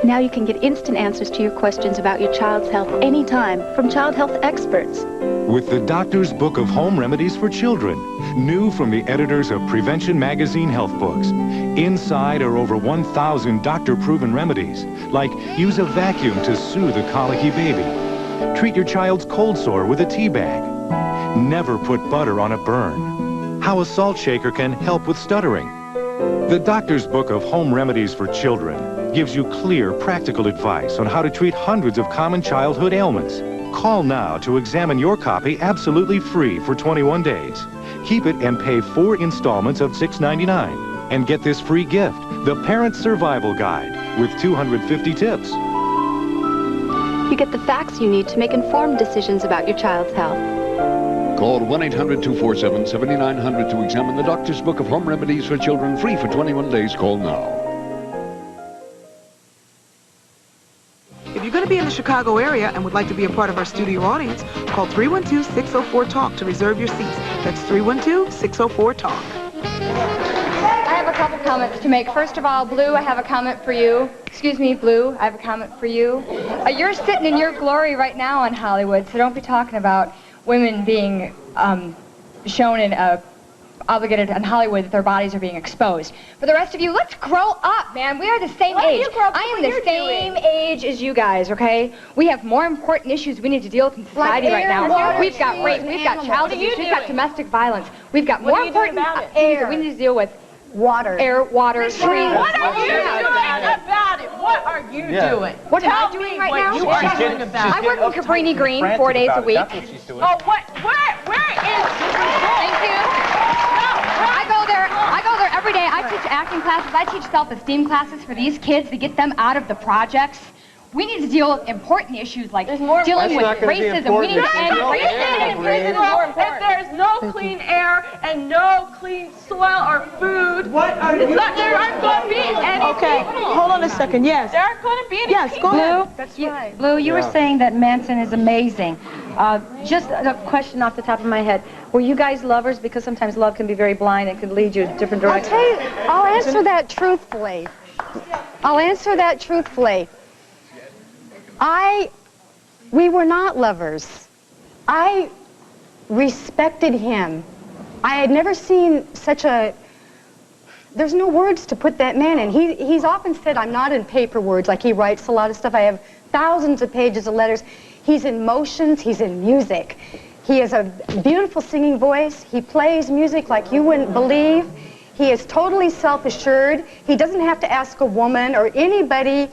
Now you can get instant answers to your questions about your child's health anytime from child health experts. With the Doctor's Book of Home Remedies for Children, new from the editors of Prevention Magazine Health Books. Inside are over 1,000 doctor-proven remedies, like use a vacuum to soothe a colicky baby. Treat your child's cold sore with a tea bag. Never put butter on a burn. How a salt shaker can help with stuttering. The Doctor's Book of Home Remedies for Children gives you clear, practical advice on how to treat hundreds of common childhood ailments. Call now to examine your copy absolutely free for 21 days. Keep it and pay 4 installments of $6.99. And get this free gift, the Parent Survival Guide, with 250 tips. You get the facts you need to make informed decisions about your child's health. Call 1-800-247-7900 to examine the Doctor's Book of Home Remedies for Children, free for 21 days. Call now. If you're going to be in the Chicago area and would like to be a part of our studio audience, call 312-604-TALK to reserve your seats. That's 312-604-TALK. I have a couple comments to make. First of all, Blue, I have a comment for you. Excuse me, Blue, I have a comment for you. You're sitting in your glory right now in Hollywood, so don't be talking about women being shown in obligated in Hollywood that their bodies are being exposed. For the rest of you, let's grow up, man. We are the same age. I am the same age as you guys, okay? We have more important issues we need to deal with in society right now. We've got rape, we've got child abuse, we've got domestic violence. We've got more important things that we need to deal with. Water. Air, water, trees. What are you doing about it? What are you doing? What am I doing right now? You are doing about it. I work in Cabrini Green 4 days a week. Oh, what? Where is? Thank you. I go there every day. I teach acting classes. I teach self-esteem classes for these kids to get them out of the projects. We need to deal with important issues like dealing That's with not gonna be racism. We need to important. end There's no racism. If there's no clean air and no clean soil or food, there aren't going to be any Okay, people. hold on a second. Yes. There aren't going to be any Yes, people. go ahead. Blue, That's right. Blue, you were Yeah. saying that Manson is amazing. Just a question off the top of my head. Were you guys lovers? Because sometimes love can be very blind and can lead you in different directions. I'll answer that truthfully. We were not lovers. I respected him. I had never seen such a, there's no words to put that man in. He's often said I'm not in paper words, like he writes a lot of stuff. I have thousands of pages of letters. He's in motions, he's in music. He has a beautiful singing voice. He plays music like you wouldn't believe. He is totally self-assured. He doesn't have to ask a woman or anybody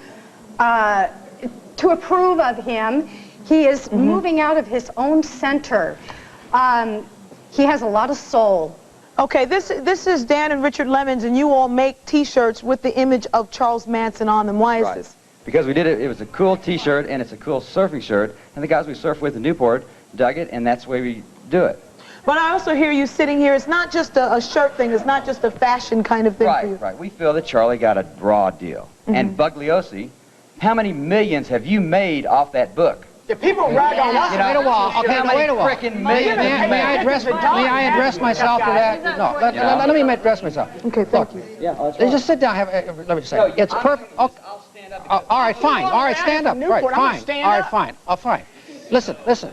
to approve of him. He is moving out of his own center. He has a lot of soul. Okay, this is Dan and Richard Lemons, and you all make T-shirts with the image of Charles Manson on them. Why is this? Because we did it, it was a cool T-shirt, and it's a cool surfing shirt, and the guys we surf with in Newport dug it, and that's the way we do it. But I also hear you sitting here. It's not just a shirt thing. It's not just a fashion kind of thing for you. Right. We feel that Charlie got a raw deal. And Bugliosi, how many millions have you made off that book? The people rag on us. You know, Wait a while. Okay, how now many wait a while. frickin' millions May I address myself to that? No, let me address myself. Okay, thank you. Yeah, Just sit down. Let me just say. It's perfect. All right, fine. All right, stand up. Right, fine. All right, fine. Fine. Listen.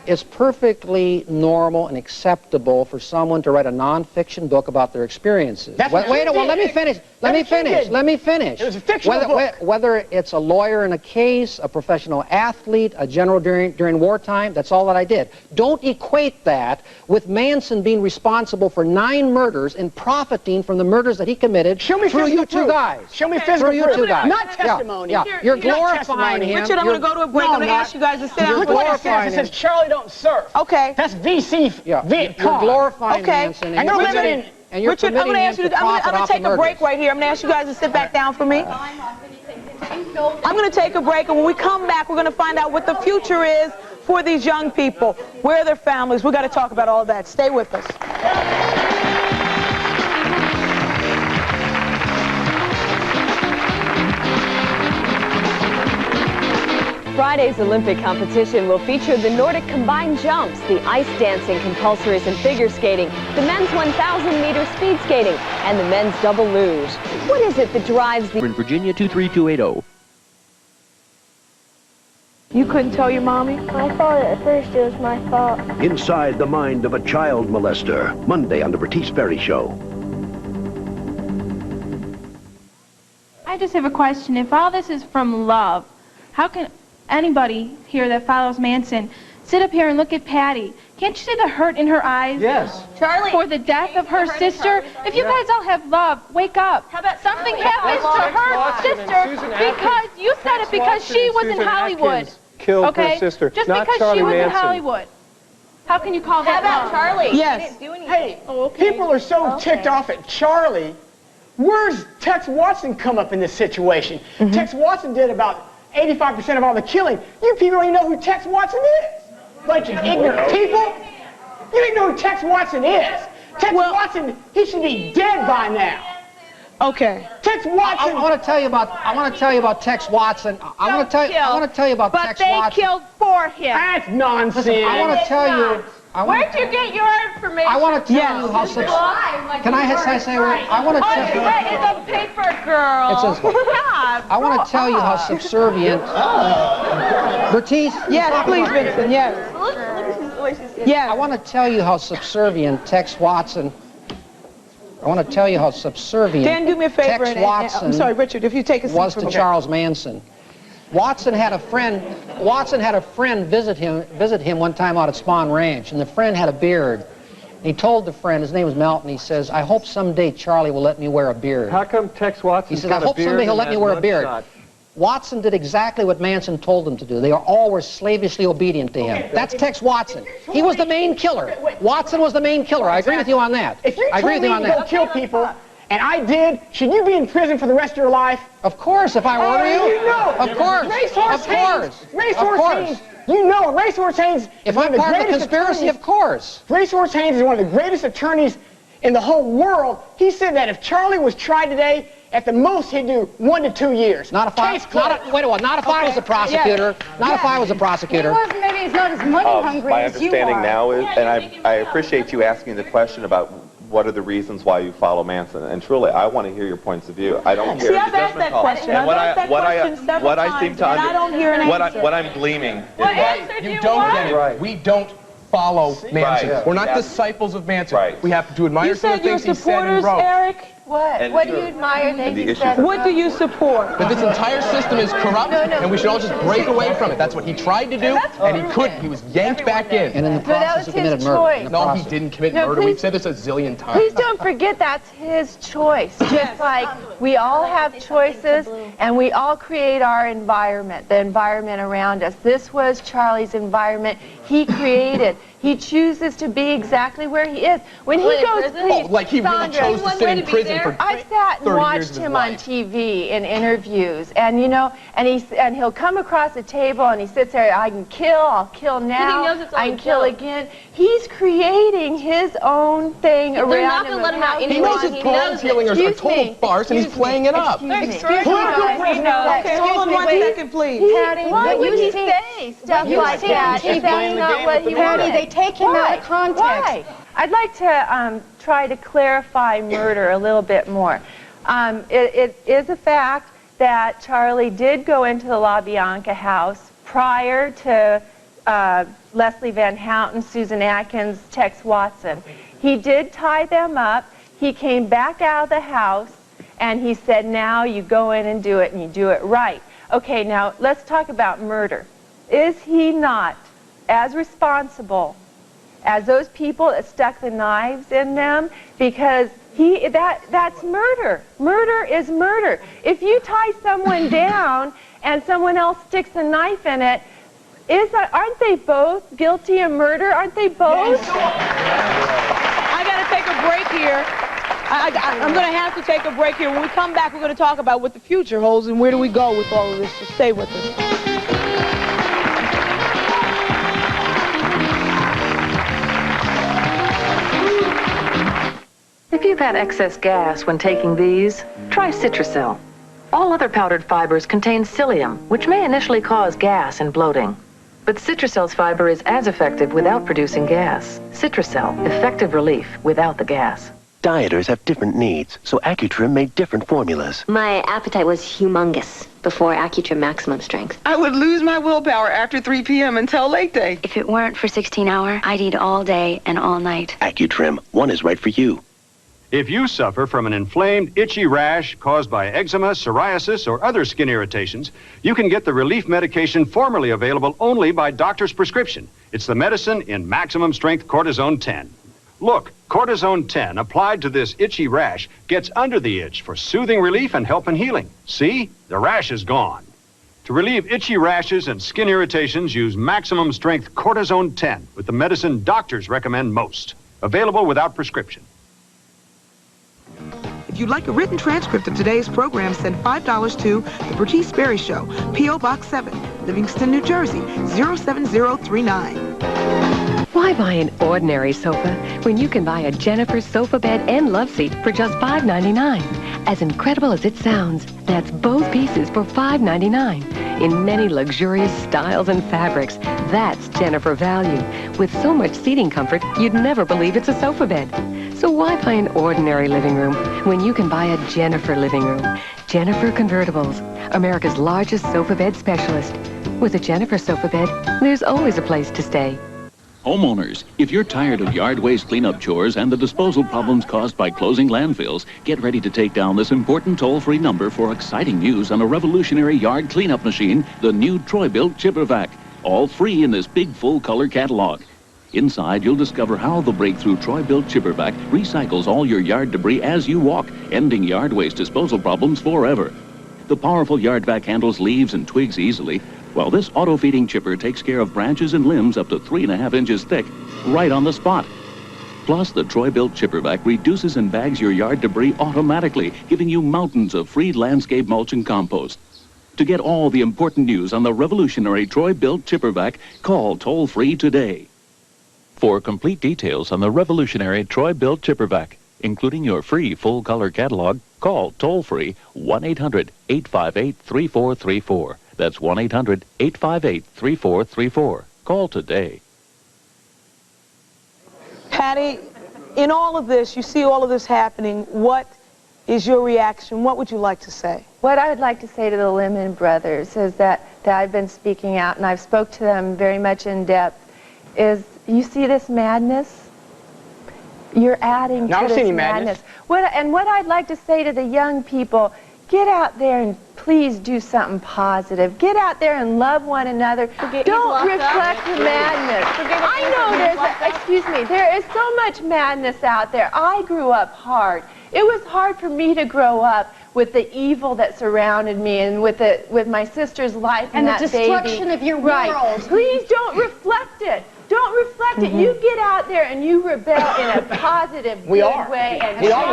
It's perfectly normal and acceptable for someone to write a nonfiction book about their experiences. Wait a while. Let me finish. Let me finish. It was a fictional book. Whether it's a lawyer in a case, a professional athlete, a general during wartime, that's all that I did. Don't equate that with Manson being responsible for 9 murders and profiting from the murders that he committed through you two guys. Show me physical proof. Through you two guys. Not testimony. Yeah. You're glorifying him. Richard, I'm going to go to a break. I'm going to ask you guys to sit down. Look what it says. It says Charlie don't surf. Okay. That's VC. Yeah. Viet You're Cong. glorifying Okay. Manson. And you're Richard, living And you're Richard, I'm going to ask you. I'm going to take a break right here. I'm going to ask you guys to sit back down for me. I'm going to take a break, and when we come back, we're going to find out what the future is for these young people. Where are their families? We've got to talk about all that. Stay with us. Friday's Olympic competition will feature the Nordic combined jumps, the ice dancing, compulsories, and figure skating, the men's 1,000-meter speed skating, and the men's double luge. What is it that drives the... In Virginia 23280. You couldn't tell your mommy? I thought at first it was my fault. Inside the Mind of a Child Molester, Monday on the Bertice Ferry Show. I just have a question. If all this is from love, how can anybody here that follows Manson sit up here and look at Patty? Can't you see the hurt in her eyes? Yes. Charlie, for the death of her sister? If you guys all have love, wake up. How about something happens to her sister because you said it because she was in Hollywood. Killed her sister, Just not because Charlie she was in Manson. Hollywood. How can you call that love? Charlie? Yes. Hey, people are so ticked off at Charlie. Where's Tex Watson come up in this situation? Tex Watson did about 85% of all the killing. You people don't even know who Tex Watson is. Bunch of ignorant people. You don't even know who Tex Watson is. Tex Watson, he should be dead by now. Okay. Tex Watson. I want to tell you about Tex Watson. I want to tell you about Tex Watson. But they killed for him. That's nonsense. Listen, I want to tell you. Where'd you get your information? I want to tell you how Can I say I want to tell you. It's a paper girl. It says, I want to tell you how subservient. Bertice? Yes, please, Vincent, yes. Yeah. I want to tell you how subservient Tex Watson. I want to tell you how subservient Dan, do me a favor. Tex Watson I'm sorry, Richard, if you take a seat was for to me. Charles Manson. Watson had a friend visit him one time out at Spawn Ranch, and the friend had a beard. And he told the friend, his name was Melton, he says, I hope someday Charlie will let me wear a beard. How come Tex Watson? He says, I hope someday he'll let me wear a beard. Shot? Watson did exactly what Manson told them to do. They all were slavishly obedient to him. That's Tex Watson. He was the main killer. Watson was the main killer. I agree with you on that. If you I agree with you on go that. kill people, and I did, should you be in prison for the rest of your life? Of course, if I order you. You know. Of course. Racehorse Of course. Racehorse Of course. Haynes. You know, Racehorse Haynes is one of the part of the greatest conspiracy, attorneys. of course. Racehorse Haynes is one of the greatest attorneys in the whole world. He said that if Charlie was tried today, at the most he'd do 1 to 2 years. Not if I, Case closed. wait a while, not if I was a prosecutor. Not if I was a prosecutor. Maybe he's not as money hungry My as you understanding are. now is, and I appreciate you asking the question about what are the reasons why you follow Manson, and truly, I want to hear your points of view. I don't hear. See, I've asked that question. I've asked that question several times, and I don't hear an answer. What I'm gleaming is that You don't get it. Right. We don't follow Manson. Right. We're not Yeah. disciples of Manson. Right. We have to admire You some of said the you're things he said and supporters, wrote. Eric? What? And What do sure. you admire that And the he issues said? that- What do you support? But this entire system is corrupt, and we should all just break away from it. That's what he tried to do, and he couldn't. He was yanked back in. And in the But that process, was he committed his murder. choice. In the No, he process. didn't commit No, murder. please- We've said this a zillion times. Please don't forget that's his choice. Just like we all have choices and we all create our environment, the environment around us. This was Charlie's environment. He created. He chooses to be exactly where he is. When he goes, please, like he really Sandra, chose to sit in prison for I've sat and 30 years watched of his him on life. TV in interviews, and you know, and he'll come across a table and he sits there. I can kill. I'll kill now. knows it's all I a can kill joke. again. He's creating his own thing They're around not him. gonna let him of out how anyway. He knows his He parole knows it. killings are a Excuse total me. farce, and he's Excuse playing me. it up. Excuse me. Political prisoner. Okay, hold on 1 second, please. Patty, Why what would you he see- say stuff what you like see that on if that's TV, not what he Patty, wanted? they take him out of context. Why? I'd like to try to clarify murder a little bit more. It is a fact that Charlie did go into the LaBianca house prior to Leslie Van Houten, Susan Atkins, Tex Watson. He did tie them up. He came back out of the house and he said, now you go in and do it, and you do it right. Okay, now let's talk about murder. Is he not as responsible as those people that stuck the knives in them? Because that's murder. Murder is murder. If you tie someone down and someone else sticks a knife in it, aren't they both guilty of murder? Aren't they both? I got to take a break here. I'm going to have to take a break here. When we come back, we're going to talk about what the future holds and where do we go with all of this. So stay with us. If you've had excess gas when taking these, try Citracel. All other powdered fibers contain psyllium, which may initially cause gas and bloating. But Citracel's fiber is as effective without producing gas. Citracel, effective relief without the gas. Dieters have different needs, so Accutrim made different formulas. My appetite was humongous before Accutrim Maximum Strength. I would lose my willpower after 3 p.m. until late day. If it weren't for 16 Hour, I'd eat all day and all night. Accutrim, one is right for you. If you suffer from an inflamed, itchy rash caused by eczema, psoriasis, or other skin irritations, you can get the relief medication formerly available only by doctor's prescription. It's the medicine in maximum strength Cortisone 10. Look, Cortisone 10 applied to this itchy rash gets under the itch for soothing relief and help in healing. See? The rash is gone. To relieve itchy rashes and skin irritations, use maximum strength Cortisone 10 with the medicine doctors recommend most. Available without prescription. If you'd like a written transcript of today's program, send $5 to The Bertice Berry Show, P.O. Box 7, Livingston, New Jersey, 07039. Why buy an ordinary sofa when you can buy a Jennifer sofa bed and love seat for just $5.99? As incredible as it sounds, that's both pieces for $5.99. In many luxurious styles and fabrics, that's Jennifer value. With so much seating comfort, you'd never believe it's a sofa bed. So why buy an ordinary living room when you can buy a Jennifer living room? Jennifer Convertibles, America's largest sofa bed specialist. With a Jennifer sofa bed, there's always a place to stay. Homeowners, if you're tired of yard waste cleanup chores and the disposal problems caused by closing landfills, get ready to take down this important toll-free number for exciting news on a revolutionary yard cleanup machine, the new Troy-built Chipper Vac. All free in this big full-color catalog. Inside, you'll discover how the breakthrough Troy-built Chipper Vac recycles all your yard debris as you walk, ending yard waste disposal problems forever. The powerful yard vac handles leaves and twigs easily, while this auto-feeding chipper takes care of branches and limbs up to 3.5 inches thick, right on the spot. Plus, the Troy-built chipper vac reduces and bags your yard debris automatically, giving you mountains of free landscape mulch and compost. To get all the important news on the revolutionary Troy-built chipper vac, call toll-free today. For complete details on the revolutionary Troy-built chipper vac, including your free full-color catalog, call toll-free 1-800-858-3434. That's 1-800-858-3434. Call today. Patty, in all of this, you see all of this happening. What is your reaction? What would you like to say? What I would like to say to the Lemon brothers is that I've been speaking out, and I've spoke to them very much in depth, is you see this madness? You're adding to this madness. What I'd like to say to the young people, get out there and please do something positive. Get out there and love one another. Don't reflect the madness. I know there is so much madness out there. I grew up hard. It was hard for me to grow up with the evil that surrounded me and with my sister's life and that baby. And the destruction of your world. Please don't reflect it. Don't reflect it. You get out there and you rebel in a positive, good way. And We are.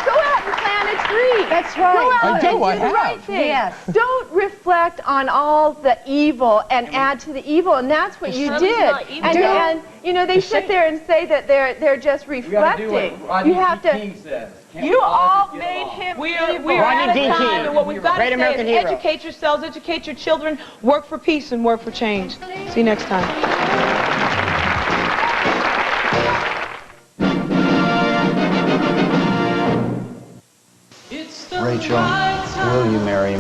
Go out and plant a tree. That's right. Go out I do. and do I the have. right thing. Yes. Don't reflect on all the evil and add to the evil, and that's what you did. And you know, they sit there and say that they're just reflecting. You have to. You all made him we're at a time, and what we've got to say is educate yourselves, educate your children, work for peace and work for change. See you next time. Rachel, will you marry me?